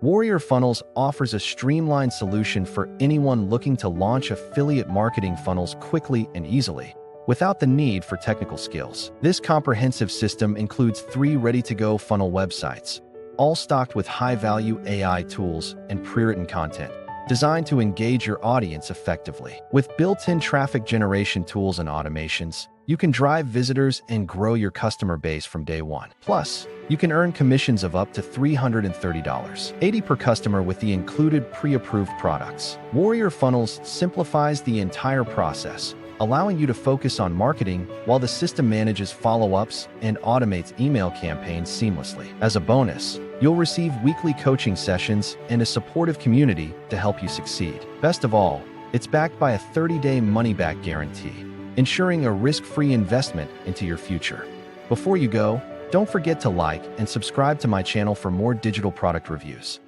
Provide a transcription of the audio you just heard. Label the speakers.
Speaker 1: Warrior Funnels offers a streamlined solution for anyone looking to launch affiliate marketing funnels quickly and easily, without the need for technical skills. This comprehensive system includes 3 ready-to-go funnel websites, all stocked with high-value AI tools and pre-written content, designed to engage your audience effectively. With built-in traffic generation tools and automations, you can drive visitors and grow your customer base from day one. Plus, you can earn commissions of up to $330.80 per customer with the included pre-approved products. Warrior Funnels simplifies the entire process, allowing you to focus on marketing while the system manages follow-ups and automates email campaigns seamlessly. As a bonus, you'll receive weekly coaching sessions and a supportive community to help you succeed. Best of all, it's backed by a 30-day money-back guarantee, ensuring a risk-free investment into your future. Before you go, don't forget to like and subscribe to my channel for more digital product reviews.